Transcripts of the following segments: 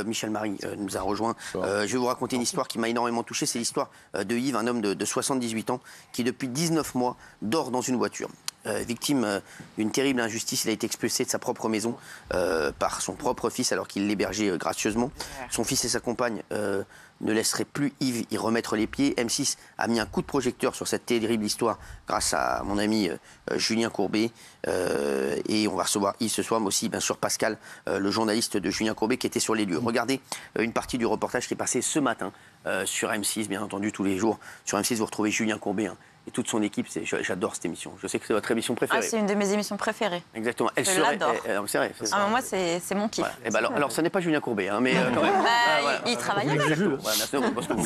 Michel Marie nous a rejoint. Je vais vous raconter une histoire qui m'a énormément touché. C'est l'histoire de Yves, un homme de 78 ans qui, depuis 19 mois, dort dans une voiture. Victime d'une terrible injustice, il a été expulsé de sa propre maison par son propre fils alors qu'il l'hébergeait gracieusement. Son fils et sa compagne ne laisseraient plus Yves y remettre les pieds. M6 a mis un coup de projecteur sur cette terrible histoire grâce à mon ami Julien Courbet. Et on va recevoir Yves ce soir, mais aussi bien sûr Pascal, le journaliste de Julien Courbet qui était sur les lieux. Regardez une partie du reportage qui est passé ce matin sur M6, bien entendu tous les jours. Sur M6 vous retrouvez Julien Courbet et toute son équipe. J'adore cette émission. Je sais que c'est votre émission préférée. Ah, c'est une de mes émissions préférées. Exactement. Je l'adore. C'est vrai. Ah, moi, c'est mon kiff. Voilà. Ben alors, ce n'est pas Julien Courbet, hein, mais quand même. Il travaille avec.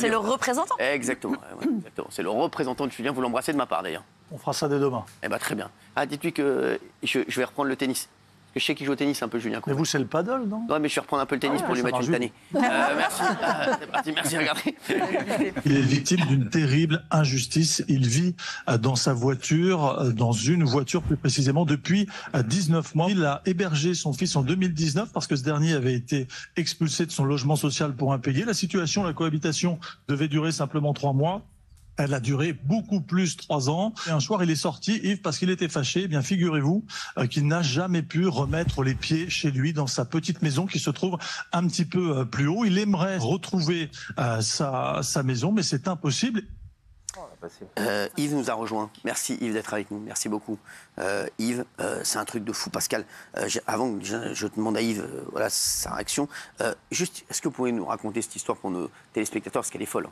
C'est le représentant. Exactement. Exactement. C'est le représentant de Julien. Vous l'embrassez de ma part, d'ailleurs. On fera ça dès demain. Eh ben, très bien. Ah, dites-lui que je vais reprendre le tennis. Parce que je sais qu'il joue au tennis un peu, Julien Courbet. Mais vous, c'est le paddle, non? Ouais, mais je vais reprendre un peu le tennis pour lui mettre une tannée. Merci. C'est parti, merci, regardez. Il est victime d'une terrible injustice. Il vit dans sa voiture, dans une voiture plus précisément, depuis 19 mois. Il a hébergé son fils en 2019 parce que ce dernier avait été expulsé de son logement social pour impayé. La situation, la cohabitation devait durer simplement 3 mois. Elle a duré beaucoup plus, 3 ans. Et un soir, il est sorti, Yves, parce qu'il était fâché. Eh bien, figurez-vous qu'il n'a jamais pu remettre les pieds chez lui dans sa petite maison qui se trouve un petit peu plus haut. Il aimerait retrouver sa maison, mais c'est impossible. Yves nous a rejoint. Merci Yves d'être avec nous. Merci beaucoup. Yves, c'est un truc de fou. Pascal, avant que je demande à Yves voilà, sa réaction, juste, est-ce que vous pouvez nous raconter cette histoire pour nos téléspectateurs, parce qu'elle est folle.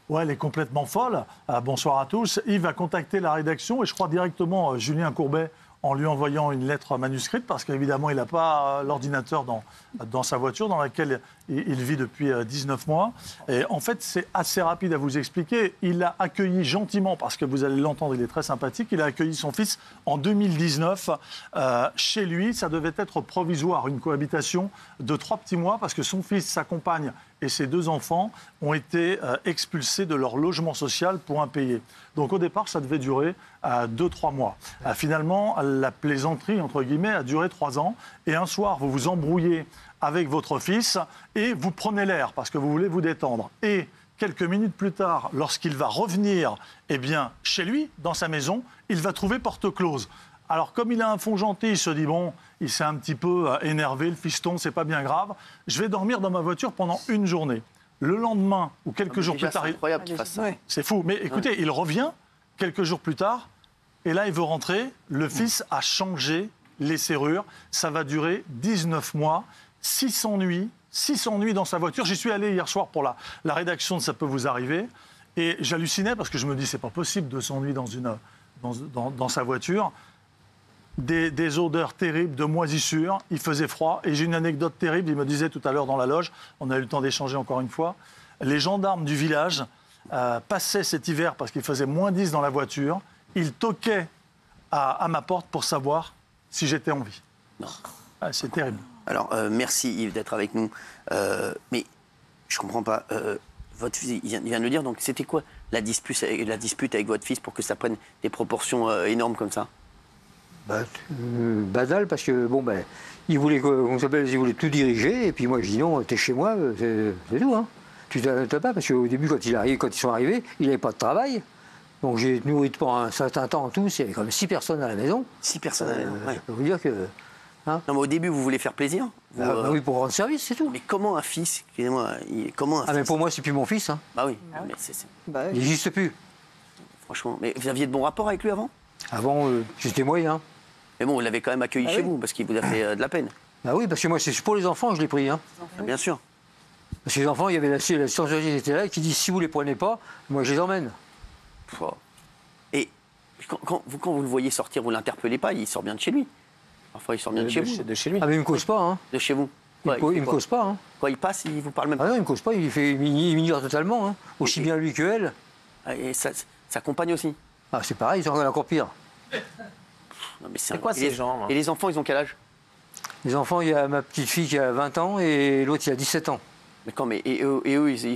Ouais, elle est complètement folle. Bonsoir à tous. Yves a contacté la rédaction et je crois directement Julien Courbet en lui envoyant une lettre manuscrite parce qu'évidemment, il n'a pas l'ordinateur dans sa voiture dans laquelle il vit depuis 19 mois. Et en fait, c'est assez rapide à vous expliquer. Il a accueilli gentiment, parce que vous allez l'entendre, il est très sympathique, il a accueilli son fils en 2019 chez lui. Ça devait être provisoire, une cohabitation de 3 petits mois parce que son fils, sa compagne et ses 2 enfants ont été expulsés de leur logement social pour impayé. Donc au départ, ça devait durer 2-3 mois. Finalement, la plaisanterie, entre guillemets, a duré 3 ans. Et un soir, vous vous embrouillez avec votre fils et vous prenez l'air parce que vous voulez vous détendre. Et quelques minutes plus tard, lorsqu'il va revenir chez lui, dans sa maison, il va trouver porte close. Alors, comme il a un fond gentil, il se dit, bon, il s'est un petit peu énervé, le fiston, c'est pas bien grave. Je vais dormir dans ma voiture pendant une journée. Le lendemain, ou quelques jours plus tard... C'est incroyable qu'il fasse ça. C'est fou. Mais écoutez, il revient quelques jours plus tard, et là, il veut rentrer. Le fils a changé les serrures. Ça va durer 19 mois, 600 nuits dans sa voiture. J'y suis allé hier soir pour la rédaction de Ça peut vous arriver. Et j'hallucinais parce que je me dis, c'est pas possible de s'ennuyer dans sa voiture. Des odeurs terribles de moisissure, il faisait froid. Et j'ai une anecdote terrible, il me disait tout à l'heure dans la loge, on a eu le temps d'échanger encore une fois, les gendarmes du village passaient cet hiver parce qu'il faisait moins 10 dans la voiture, ils toquaient à ma porte pour savoir si j'étais en vie. C'est terrible. Alors, merci Yves d'être avec nous. Mais je ne comprends pas, votre fils, il vient de le dire, donc c'était quoi la dispute avec votre fils pour que ça prenne des proportions énormes comme ça? Badal, parce que il voulait tout diriger, et puis moi je dis non, t'es chez moi, c'est tout. Hein. Tu t'as pas, parce qu'au début quand ils sont arrivés, il n'avait pas de travail. Donc j'ai nourri pendant un certain temps en tout, il y avait quand même 6 personnes à la maison. 6 personnes à la maison, ouais. Je peux vous dire que... Hein, non, mais au début, vous voulez faire plaisir oui, pour rendre service, c'est tout. Mais comment un fils, excusez-moi, comment un fils... mais pour moi, c'est plus mon fils. Hein. Bah oui, mais il n'existe plus. Franchement, mais vous aviez de bons rapports avec lui avant? Avant, j'étais moyen. Mais bon, vous l'avez quand même accueilli chez vous, parce qu'il vous a fait de la peine. Ah oui, parce que moi, c'est pour les enfants que je l'ai pris. Hein. Bien sûr. Parce que les enfants, il y avait la science qui était là, qui dit si vous ne les prenez pas, moi je les emmène. Et quand vous le voyez sortir, vous ne l'interpellez pas, il sort bien de chez lui. Parfois, il sort bien de chez vous. De chez lui. Ah, mais il ne me cause pas. Hein. De chez vous. Il ne me cause pas. Hein. Quand il passe, il vous parle même pas. Ah non, il ne me cause pas, il m'ignore totalement. Hein. Aussi bien lui qu'elle. Et sa compagne aussi. Ah, c'est pareil, c'est encore pire. C'est quoi ces gens? Et les enfants, ils ont quel âge? Les enfants, il y a ma petite fille qui a 20 ans et l'autre, il a 17 ans. D'accord, mais et eux,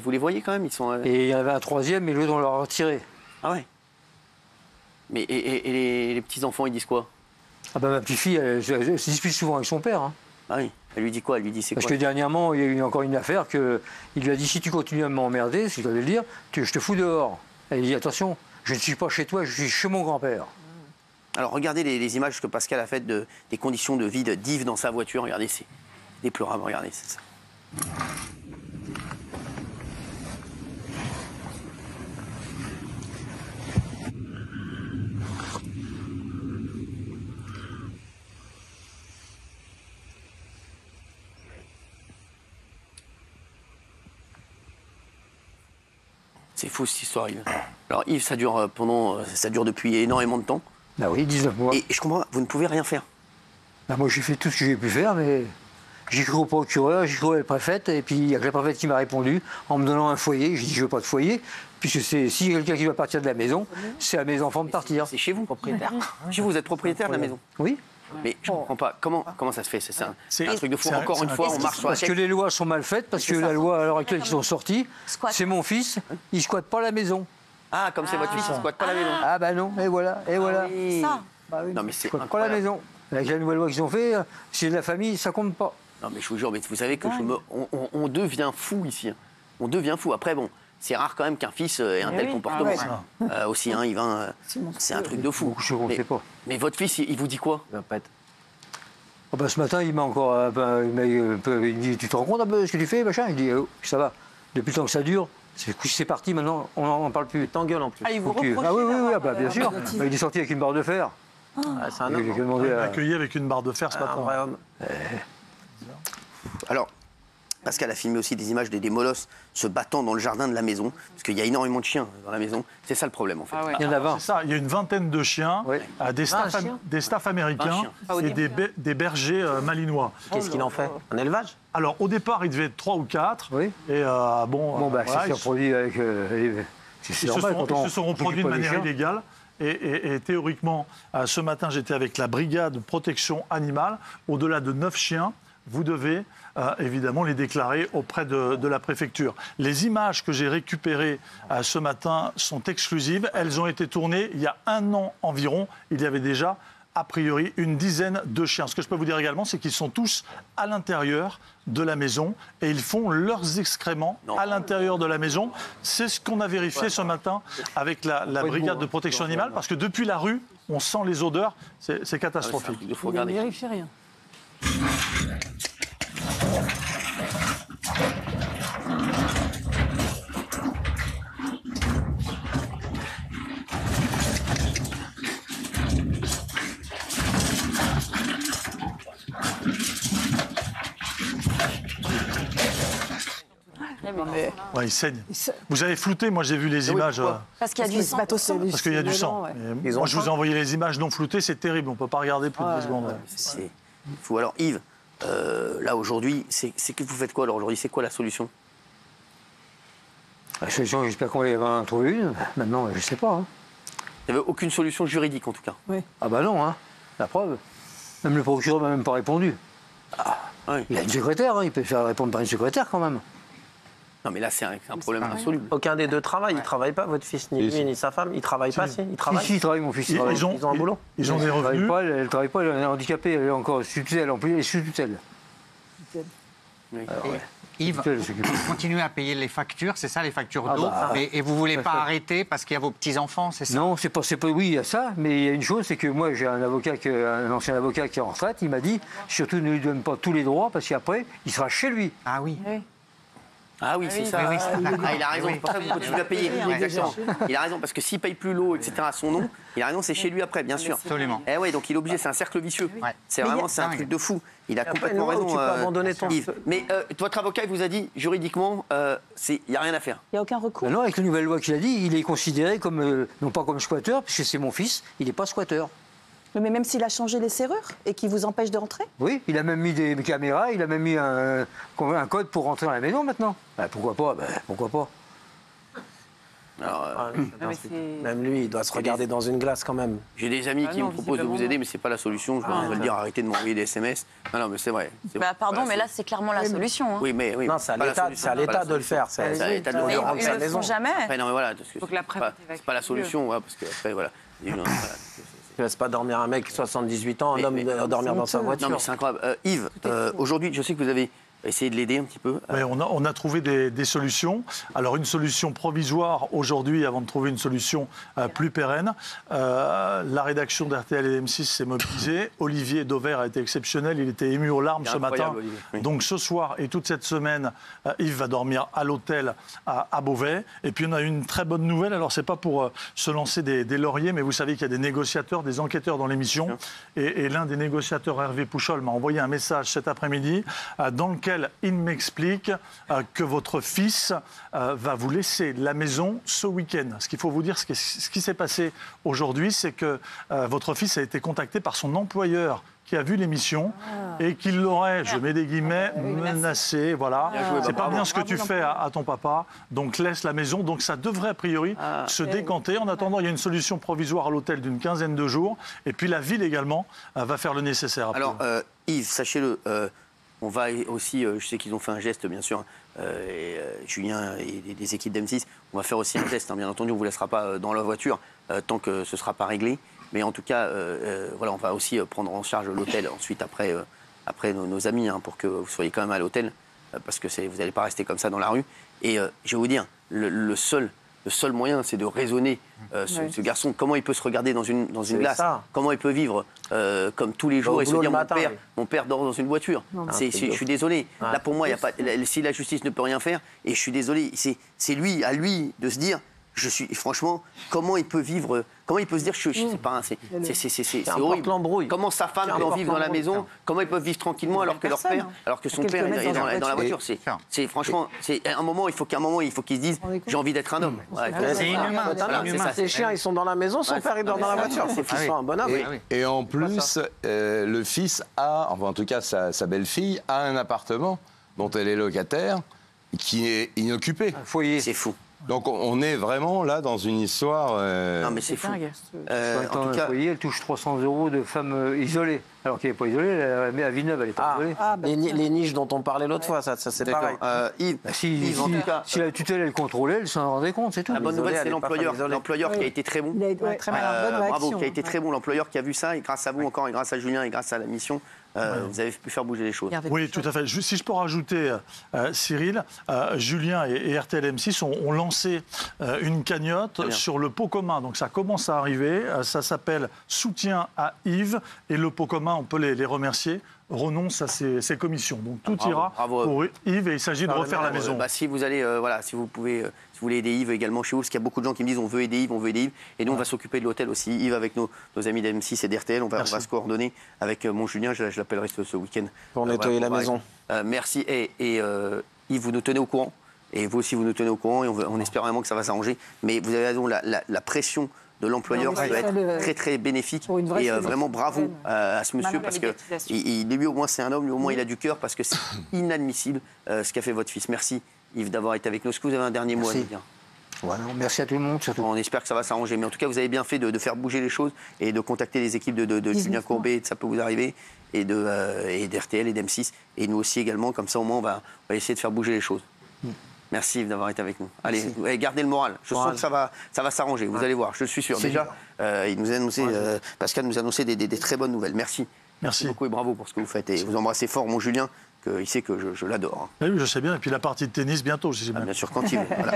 vous les voyez quand même, ils sont... Et il y en avait un troisième, mais l'autre, on l'a retiré. Ah ouais. Mais et les petits-enfants, ils disent quoi? Ah bah ma petite fille, elle se dispute souvent avec son père. Hein. Ah oui. Elle lui dit quoi? Elle lui dit c'est quoi? Parce que dernièrement, il y a eu encore une affaire il lui a dit si tu continues à m'emmerder, c'est ce qu'il doit le dire, je te fous dehors. Elle lui dit attention, je ne suis pas chez toi, je suis chez mon grand-père. Alors regardez les images que Pascal a faites des conditions de vie d'Yves dans sa voiture. Regardez, c'est déplorable, regardez, c'est ça. C'est fou cette histoire, Yves. Alors Yves, ça dure depuis énormément de temps. Ah oui, 19 mois. Et je comprends, vous ne pouvez rien faire. Ah, moi, j'ai fait tout ce que j'ai pu faire, mais j'ai cru au procureur, j'ai cru à la préfète, et puis il y a que la préfète qui m'a répondu en me donnant un foyer. J'ai dit, je ne veux pas de foyer, puisque si quelqu'un qui va partir de la maison, c'est à mes enfants de partir. C'est chez vous, propriétaire. Chez vous, vous êtes propriétaire de la maison. Oui. Mais je ne comprends pas. Comment ça se fait? C'est un truc de fou. Encore une fois, on marche sur la Parce tête. que les lois sont mal faites, parce que la loi à l'heure actuelle qui sont sorties, c'est mon fils, il ne squatte pas la maison. Ah, comme c'est votre fils, il ne squatte pas la maison. Ah bah non, et voilà, et voilà. Ça. Bah oui, Non, mais c'est squatte pas la incroyable. maison. Avec la nouvelle loi qu'ils ont fait, c'est de la famille, ça compte pas. Non, mais je vous jure, mais vous savez que on devient fou ici. Hein. On devient fou. Après, bon, c'est rare quand même qu'un fils ait un tel comportement. Aussi, hein, Yvain, c'est un truc de fou. Je ne sais pas. Mais votre fils, il vous dit quoi? Il va pas être. Oh bah, ce matin, il m'a encore. Il me dit tu te rends compte un peu ce que tu fais, machin? Il dit oh, ça va. Depuis le temps que ça dure, c'est parti maintenant, on n'en parle plus. T'engueule en plus. Ah, il vous reproche. Ah oui, bah, bien sûr. Bah, il est sorti avec une barre de fer. C'est un homme. J'ai demandé à... Accueilli avec une barre de fer ce matin. Alors, Pascal a filmé aussi des images des molosses se battant dans le jardin de la maison, parce qu'il y a énormément de chiens dans la maison. C'est ça le problème, en fait. Ah ouais. Il y en a 20. C'est ça, il y a une vingtaine de chiens, Oui. des staffs américains et des bergers malinois. Qu'est-ce qu'il en fait? Un élevage? Alors, au départ, il devait être 3 ou 4. Oui. Et Bon, bah, voilà, ça s'est reproduit avec. C'est ils normal quand on se seront s'occupe produits de pas des manière chiens. illégale. Et théoriquement, ce matin, j'étais avec la brigade de protection animale. Au-delà de 9 chiens, vous devez évidemment les déclarer auprès de la préfecture. Les images que j'ai récupérées ce matin sont exclusives. Elles ont été tournées il y a 1 an environ. Il y avait déjà, a priori, une dizaine de chiens. Ce que je peux vous dire également, c'est qu'ils sont tous à l'intérieur de la maison et ils font leurs excréments à l'intérieur de la maison. C'est ce qu'on a vérifié ce matin avec la brigade de protection animale, parce que depuis la rue, on sent les odeurs. C'est catastrophique. Il faut regarder. vérifie rien. Ouais, il saigne. Vous avez flouté, moi j'ai vu les images. Parce qu'il y a du sang. Parce qu'il y a du sang. Et moi je vous ai envoyé les images non floutées, c'est terrible, on ne peut pas regarder plus de 10 secondes. C'est fou. Alors Yves, là aujourd'hui, c'est que vous faites quoi alors aujourd'hui? C'est quoi la solution? La solution, j'espère qu'on va en trouver une. Maintenant, je ne sais pas. Hein. Vous n'avez aucune solution juridique en tout cas? Ah bah non, hein. La preuve. Même le procureur m'a même pas répondu. Oui. Il a une secrétaire, hein. Il peut se faire répondre par une secrétaire quand même. Non mais là c'est un problème insoluble. Aucun des deux travaille. Il ne travaille pas, votre fils, ni lui, ni sa femme. Il ne travaille pas, si? Il travaille? Si, il travaille, mon fils. Il travaille. Ils ont un boulot. Ils ont des Elle revenus. ne travaille pas, elle est handicapée, elle est encore sous tutelle. En plus, elle est sous tutelle. Alors, ouais. Yves, Tutelle s'occupe. vous continuez à payer les factures, c'est ça, les factures Ah d'eau, bah, et vous ne voulez tout à pas fait. arrêter parce qu'il y a vos petits-enfants, c'est ça? Non, c'est pas, oui, il y a ça, mais il y a une chose, c'est que moi, j'ai un ancien avocat qui est en retraite, il m'a dit, surtout ne lui donne pas tous les droits, parce qu'après, il sera chez lui. Ah oui. Ah oui, c'est ça. oui, Ah, il a raison, c'est pour ça que vous continuez à payer. Exactement. Il a raison, parce que s'il paye plus l'eau, etc., à son nom, il a raison, c'est chez lui après, bien sûr. Absolument. Eh ouais, donc il est obligé, c'est un cercle vicieux. Ouais. C'est vraiment, c'est un dingue. truc de fou. Il a après, complètement non, raison, tu peux abandonner ton- Yves. Mais votre avocat, il vous a dit, juridiquement, il n'y a rien à faire. Il n'y a aucun recours. Maintenant, avec la nouvelle loi qu'il a dit, il est considéré comme, non pas comme squatteur, puisque c'est mon fils, il n'est pas squatteur. Mais même s'il a changé les serrures et qui vous empêche de rentrer? Oui, il a même mis des caméras, il a même mis un code pour rentrer dans la maison maintenant. Bah, pourquoi pas? Bah, pourquoi pas? Alors, Même lui, il doit se regarder dans une glace quand même. j'ai des amis qui me proposent de vous aider, mais c'est pas la solution. Je dois le dire, arrêtez de m'envoyer des SMS. Non, mais c'est vrai. C'est Bah, pardon, pas la mais là, c'est clairement la solution. Hein. Oui, mais oui. Non, c'est à pas la l'État, solution, c'est à pas la l'État de le solution. faire. C'est à l'État de le Mais faire. rendre ils sa ne le font maison. jamais. Après, non, mais voilà, parce que Faut que la c'est préventive pas la solution, ouais, parce que après, voilà. Voilà. tu laisses pas dormir un mec 78 ans, un homme dormir dans sa voiture. Non, mais c'est incroyable. Yves, aujourd'hui, je sais que vous avez essayé de l'aider un petit peu. Oui, on a trouvé des solutions. Alors, une solution provisoire aujourd'hui, avant de trouver une solution plus pérenne. La rédaction d'RTL et M6 s'est mobilisée. Olivier Dauvert a été exceptionnel. Il était ému aux larmes ce matin. Oui. Donc, ce soir et toute cette semaine, Yves va dormir à l'hôtel à Beauvais. Et puis, on a une très bonne nouvelle. Alors, c'est pas pour se lancer des lauriers, mais vous savez qu'il y a des négociateurs, des enquêteurs dans l'émission. Et l'un des négociateurs, Hervé Pouchol, m'a envoyé un message cet après-midi dans lequel il m'explique que votre fils va vous laisser la maison ce week-end. Ce qu'il faut vous dire, ce qui s'est passé aujourd'hui, c'est que votre fils a été contacté par son employeur qui a vu l'émission et qui l'aurait, je mets des guillemets, menacé. Voilà. C'est pas bien ce que tu fais à ton papa, donc laisse la maison. Donc ça devrait a priori se décanter. En attendant, il y a une solution provisoire à l'hôtel d'une quinzaine de jours. Et puis la ville également va faire le nécessaire. Alors, Yves, sachez-le, on va aussi, je sais qu'ils ont fait un geste, bien sûr, Julien et des équipes d'M6, on va faire aussi un geste, hein, bien entendu, on ne vous laissera pas dans la voiture tant que ce ne sera pas réglé. Mais en tout cas, voilà, on va aussi prendre en charge l'hôtel ensuite après nos amis, hein, pour que vous soyez quand même à l'hôtel, parce que vous n'allez pas rester comme ça dans la rue. Et je vais vous dire, le seul moyen, c'est de raisonner ce garçon. Comment il peut se regarder dans une glace, comment il peut vivre comme tous les jours et se dire mon père dort dans une voiture. Je suis désolé. Là, pour moi, y a pas, si la justice ne peut rien faire, et je suis désolé, c'est lui, à lui de se dire, franchement, comment il peut vivre, comment il peut se dire, je sais pas, c'est horrible. Comment sa femme peut en vivre dans la maison, comment ils peuvent vivre tranquillement alors que son père est dans la voiture. Franchement, c'est un moment, il faut qu'ils se disent, j'ai envie d'être un homme. C'est inhumain. Ces chiens, ils sont dans la maison, son père, il dort dans la voiture. C'est fils un bonhomme. Et en plus, le fils a, enfin en tout cas sa belle-fille, a un appartement dont elle est locataire qui est inoccupé. C'est fou. Donc on est vraiment là dans une histoire... Non mais c'est fou. En tout cas, elle touche 300 € de femme isolée. Alors qu'elle n'est pas isolée, mais à Villeneuve, elle n'est pas isolée. Les niches dont on parlait l'autre fois, ça c'est pareil. Yves, en tout cas, si la tutelle, elle contrôlait, elle s'en rendait compte, c'est tout. La bonne nouvelle, c'est l'employeur qui a été très bon. Bravo, qui a été très bon, l'employeur qui a vu ça, et grâce à vous encore, et grâce à Julien, et grâce à la mission, vous avez pu faire bouger les choses. Oui, tout à fait. Si je peux rajouter, Cyril, Julien et RTL M6 ont lancé une cagnotte sur le pot commun. Donc ça commence à arriver. Ça s'appelle Soutien à Yves. Et le pot commun, on peut les remercier, renonce à ses commissions. Donc tout ira pour Yves et il s'agit de refaire la maison. Si vous allez, si vous pouvez... Si vous voulez aider Yves également chez vous, parce qu'il y a beaucoup de gens qui me disent on veut aider Yves, et nous on va s'occuper de l'hôtel aussi. Yves avec nos amis d'M6 et d'RTL, on va se coordonner avec mon Julien, je l'appellerai ce week-end. Pour nettoyer la maison. Merci, et Yves, vous nous tenez au courant, et vous aussi vous nous tenez au courant, et on espère vraiment que ça va s'arranger. Mais vous avez raison, la pression de l'employeur peut être très très bénéfique, et vraiment bravo à ce monsieur, parce que lui au moins c'est un homme, lui au moins il a du cœur, parce que c'est inadmissible ce qu'a fait votre fils. Merci Yves d'avoir été avec nous. Est-ce que vous avez un dernier mot à nous dire? Merci à tout le monde. Surtout. On espère que ça va s'arranger. Mais en tout cas, vous avez bien fait de faire bouger les choses et de contacter les équipes de Julien Courbet, Ça peut vous arriver, et d'RTL et d'M6. Et nous aussi également. Comme ça, au moins, on va essayer de faire bouger les choses. Merci Yves d'avoir été avec nous. Allez, gardez le moral. Je sens que ça va s'arranger. Vous allez voir, je suis sûr. Déjà, Pascal nous a annoncé des très bonnes nouvelles. Merci. Merci beaucoup et bravo pour ce que vous faites. Et vous embrassez fort mon Julien, il sait que je l'adore. Oui, je sais bien. Et puis la partie de tennis bientôt, si j'ai bien. Bien sûr, quand il veut. Voilà.